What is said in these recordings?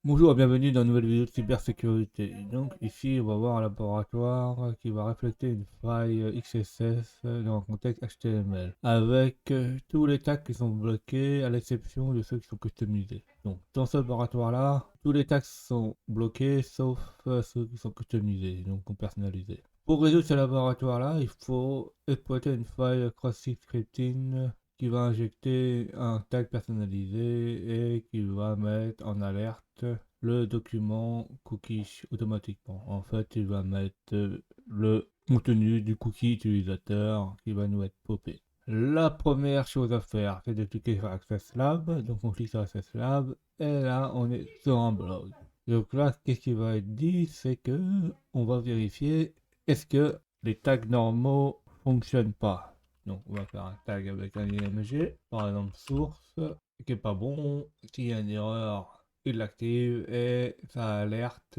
Bonjour et bienvenue dans une nouvelle vidéo de cybersécurité. Donc ici on va voir un laboratoire qui va refléter une faille XSS dans un contexte HTML avec tous les tags qui sont bloqués à l'exception de ceux qui sont customisés. Donc dans ce laboratoire là, tous les tags sont bloqués sauf ceux qui sont customisés, donc personnalisés. Pour résoudre ce laboratoire là, il faut exploiter une faille cross-site scripting qui va injecter un tag personnalisé et qui va mettre en alerte le document cookie automatiquement. En fait, il va mettre le contenu du cookie utilisateur qui va nous être popé. La première chose à faire, c'est de cliquer sur Access Lab. Donc on clique sur Access Lab et là on est sur un blog. Donc là, qu'est-ce qui va être dit, c'est que on va vérifier est-ce que les tags normaux fonctionnent pas. Donc on va faire un tag avec un IMG, par exemple source, qui est pas bon. S'il y a une erreur, il l'active et ça alerte,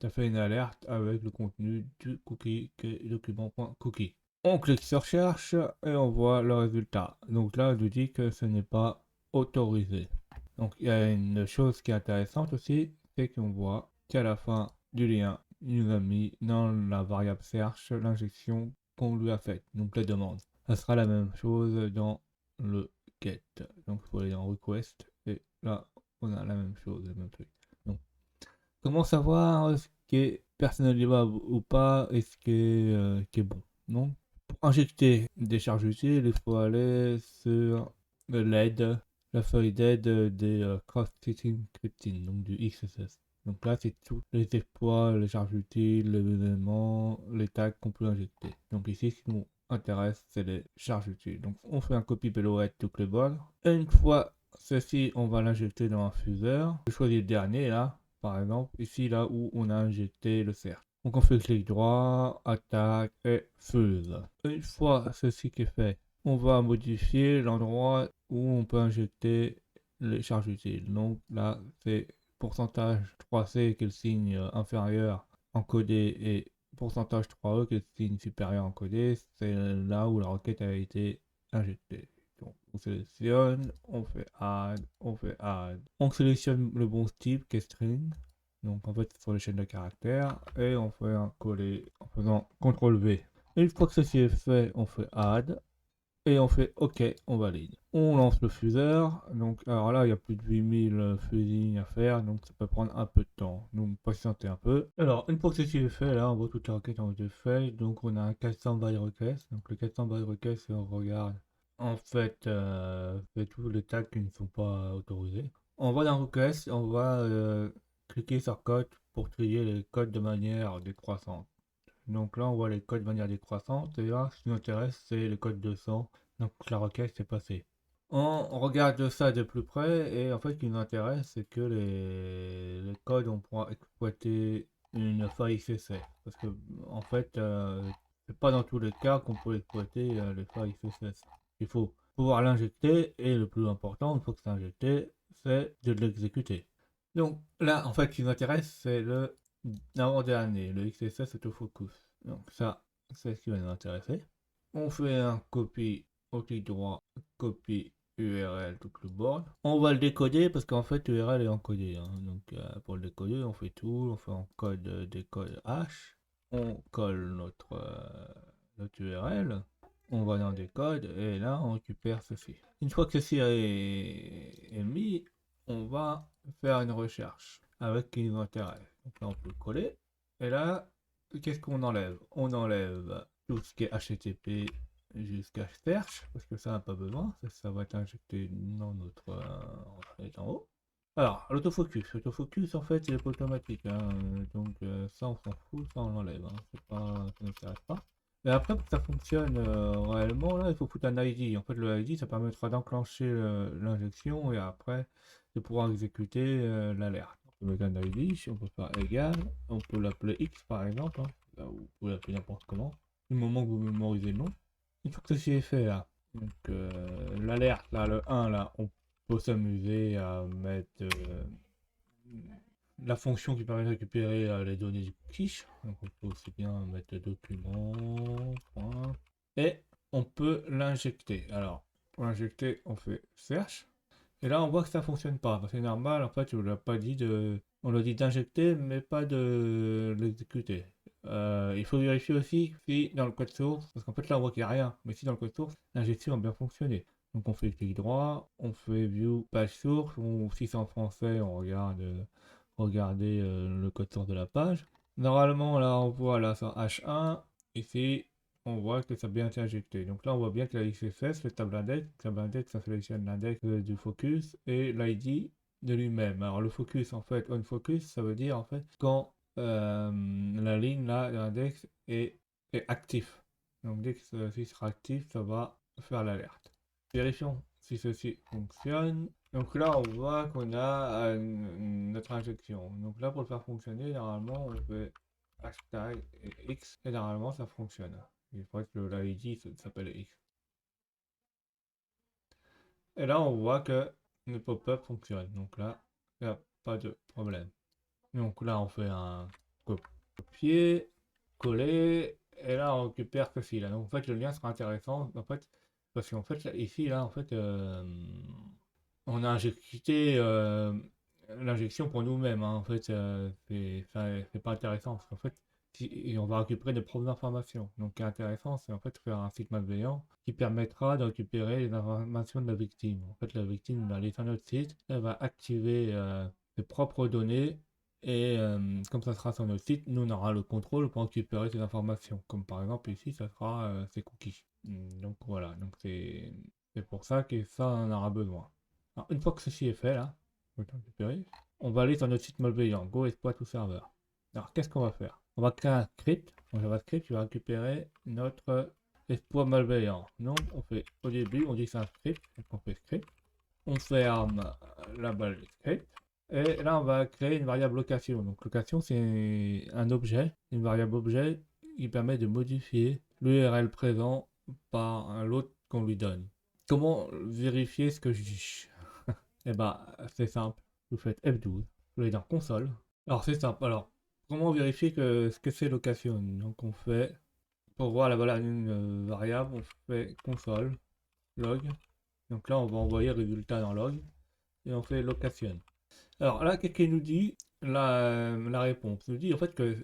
ça fait une alerte avec le contenu du cookie qui est document.cookie. On clique sur recherche et on voit le résultat. Donc là, il nous dit que ce n'est pas autorisé. Donc il y a une chose qui est intéressante aussi, c'est qu'on voit qu'à la fin du lien, il nous a mis dans la variable search l'injection qu'on lui a faite, donc la demande. Ça sera la même chose dans le get. Donc il faut aller en request et là on a la même chose, le même truc. Donc comment savoir ce qui est personnalisable ou pas et ce qui est bon. Donc pour injecter des charges utiles, il faut aller sur l'aide, la feuille d'aide des cross-sitting scripting, donc du XSS. Donc là, c'est tous les exploits, les charges utiles, les éléments, les tags qu'on peut injecter. Donc ici, ce qui nous intéresse, c'est les charges utiles. Donc on fait un copy paste to clipboard. Et une fois ceci, on va l'injecter dans un fuseur. Je choisis le dernier là, par exemple, ici là où on a injecté le cercle. Donc on fait clic droit, attaque et fuse. Une fois ceci qui est fait, on va modifier l'endroit où on peut injecter les charges utiles. Donc là, c'est pourcentage 3C qui est le signe inférieur encodé et pourcentage 3E qui est le signe supérieur encodé. C'est là où la requête a été injectée. Donc on sélectionne, on fait add, on fait add. On sélectionne le bon type qui est string. Donc en fait, sur les chaînes de caractères. Et on fait un coller en faisant CTRL V. Et une fois que ceci est fait, on fait add. Et on fait OK, on valide. On lance le fuseur. Donc, alors là, il y a plus de 8000 fusings à faire. Donc, ça peut prendre un peu de temps. Donc, patientez un peu. Alors, une fois que ceci est fait, là, on voit toutes les requêtes ont été faites. Donc, on a un 400 byte request. Donc, le 400 byte request, si on regarde, en fait, fait tous les tags qui ne sont pas autorisés. On va dans request, on va cliquer sur code pour trier les codes de manière décroissante. Donc là, on voit les codes de manière décroissante. Et là, ce qui nous intéresse, c'est le code 200. Donc la requête s'est passée. On regarde ça de plus près et en fait, ce qui nous intéresse, c'est que les codes, on pourra exploiter une faille CC. Parce que, en fait, c'est pas dans tous les cas qu'on peut exploiter les failles CSS. Il faut pouvoir l'injecter et le plus important, une fois que c'est injecté, c'est de l'exécuter. Donc là, en fait, ce qui nous intéresse, c'est le avant-dernier, le XSS Autofocus. Donc ça, c'est ce qui va nous intéresser. On fait un copy au clic droit, copy URL to clipboard. On va le décoder parce qu'en fait l'URL est encodé. Donc pour le décoder, on fait tout, on fait en code décode hash. On colle notre URL. On va dans décode et là on récupère ceci. Une fois que ceci est mis, on va faire une recherche avec ce qui nous intéresse. Donc là on peut le coller. Et là, qu'est-ce qu'on enlève? On enlève tout ce qui est HTTP jusqu'à search, parce que ça n'a pas besoin, ça va être injecté dans notre en haut. Alors, l'autofocus en fait il est pas automatique, hein, donc ça on s'en fout, ça on l'enlève, hein, c'est pas, ça ne s'arrête pas. Et après pour que ça fonctionne réellement, là il faut foutre un ID. En fait le ID ça permettra d'enclencher l'injection et après de pouvoir exécuter l'alerte. On peut mettre un ID, on peut faire égal, on peut l'appeler X par exemple, hein, là, vous pouvez l'appeler n'importe comment, du moment que vous mémorisez le nom. Une fois que ceci est fait là, donc l'alerte là, le 1 là, on peut s'amuser à mettre la fonction qui permet de récupérer les données du cookie. Donc on peut aussi bien mettre document, point, et on peut l'injecter. Alors, pour l'injecter, on fait search. Et là, on voit que ça fonctionne pas. C'est normal, en fait, je ne vous l'ai pas dit On leur dit d'injecter, mais pas de l'exécuter. Il faut vérifier aussi si dans le code source, parce qu'en fait là on voit qu'il n'y a rien, mais si dans le code source, l'injection a bien fonctionné. Donc on fait clic droit, on fait view page source, ou si c'est en français, on regarde regarder le code source de la page. Normalement là on voit là sur H1, ici on voit que ça a bien été injecté. Donc là on voit bien que la XSS, le table index ça sélectionne l'index du focus et l'ID de lui-même. Alors le focus en fait, on focus, ça veut dire en fait quand la ligne là, l'index est actif. Donc dès que ceci sera actif, ça va faire l'alerte. Vérifions si ceci fonctionne. Donc là, on voit qu'on a notre injection. Donc là, pour le faire fonctionner, normalement, on fait hashtag et X et normalement, ça fonctionne. Il faudrait que l'ID s'appelle X. Et là, on voit que le pop-up fonctionne. Donc là, il n'y a pas de problème. Donc là, on fait un copier, coller, et là, on récupère ceci là. Donc en fait, le lien sera intéressant. En fait, parce qu'en fait, ici, là, en fait, on a injecté l'injection pour nous-mêmes, hein. En fait, c'est pas intéressant parce qu'en fait, on va récupérer des propres informations. Donc, ce qui est intéressant, c'est en fait faire un site malveillant qui permettra de récupérer les informations de la victime. En fait, la victime va aller sur notre site, elle va activer ses propres données et comme ça sera sur notre site, nous on aura le contrôle pour récupérer ces informations. Comme par exemple ici, ça sera ces cookies. Donc voilà, donc c'est pour ça que ça on en aura besoin. Alors, une fois que ceci est fait, là, on va aller sur notre site malveillant, Go Exploit to Server. Alors, qu'est-ce qu'on va faire? On va créer un script, un JavaScript qui va récupérer notre exploit malveillant. Donc, on fait au début, on dit que c'est un script, donc on fait script. On ferme la balle du script. Et là, on va créer une variable location. Donc, location, c'est un objet, une variable objet qui permet de modifier l'URL présent par l'autre qu'on lui donne. Comment vérifier ce que je dis? Eh ben, c'est simple. Vous faites F12, vous allez dans console. Alors, c'est simple. Alors, comment vérifier ce que c'est location? Donc, on fait, pour voir la valeur d'une variable, on fait console, log. Donc là, on va envoyer le résultat dans log. Et on fait location. Alors là, qu'est-ce qu'il nous dit? La réponse nous dit en fait que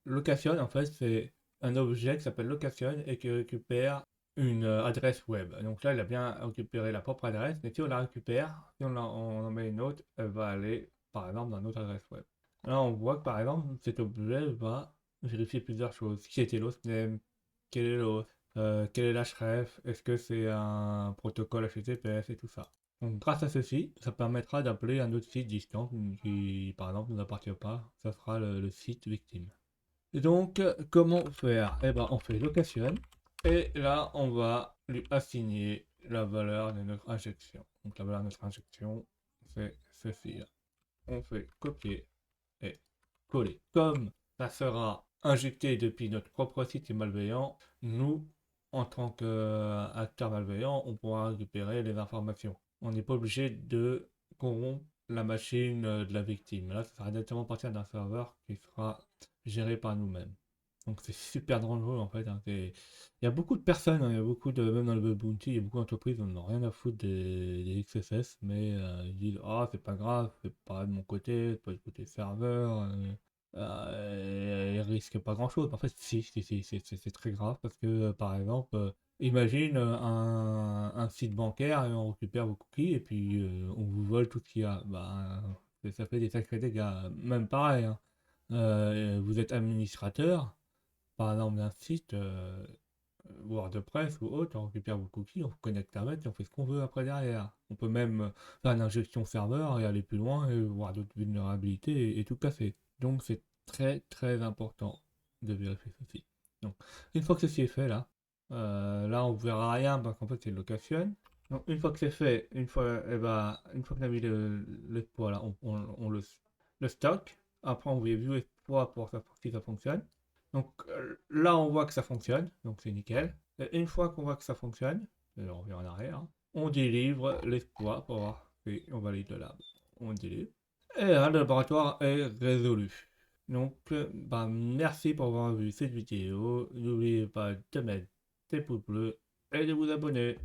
location, en fait, c'est un objet qui s'appelle location et qui récupère une adresse web. Donc là, il a bien récupéré la propre adresse, mais si on la récupère, si on en met une autre, elle va aller, par exemple, dans notre adresse web. Là, on voit que, par exemple, cet objet va vérifier plusieurs choses. Qui était l'host name? Quel est l'host? Quel est l'href? Est-ce que c'est un protocole HTTPS et tout ça? Donc, grâce à ceci, ça permettra d'appeler un autre site distant qui, par exemple, ne nous appartient pas. Ça sera le site victime. Et donc, comment faire? Eh ben, on fait location. Et là, on va lui assigner la valeur de notre injection. Donc, la valeur de notre injection, c'est ceci là. On fait copier et coller. Comme ça sera injecté depuis notre propre site malveillant, nous, en tant qu'acteur malveillant, on pourra récupérer les informations. On n'est pas obligé de corrompre la machine de la victime. Là, ça sera directement partir d'un serveur qui sera géré par nous-mêmes. Donc c'est super dangereux en fait, hein. Il y a beaucoup de personnes, hein, il y a beaucoup de, même dans le web bounty, il y a beaucoup d'entreprises qui n'ont rien à foutre des XSS, mais ils disent ah c'est pas grave, c'est pas de mon côté, c'est pas du côté serveur, ils risquent pas grand chose. En fait, si, c'est très grave parce que par exemple, imagine un site bancaire et on récupère vos cookies et puis on vous vole tout ce qu'il y a. Bah, ça fait des sacrés dégâts. Même pareil, hein. Vous êtes administrateur par exemple d'un site, WordPress ou autre, on récupère vos cookies, on se connecte à Internet et on fait ce qu'on veut après derrière. On peut même faire une injection serveur et aller plus loin et voir d'autres vulnérabilités et tout casser. Donc c'est très très important de vérifier ceci. Donc une fois que ceci est fait là, là on verra rien parce qu'en fait c'est location. Donc une fois que c'est fait, une fois qu'on a mis l'exploit là, on le stocke. Après on vient view exploit pour savoir si ça fonctionne. Donc là, on voit que ça fonctionne, donc c'est nickel. Et une fois qu'on voit que ça fonctionne, on revient en arrière, hein, on délivre l'exploit pour voir si on valide le lab. On délivre. Et là, le laboratoire est résolu. Donc, bah, merci pour avoir vu cette vidéo. N'oubliez pas de mettre des pouces bleus et de vous abonner.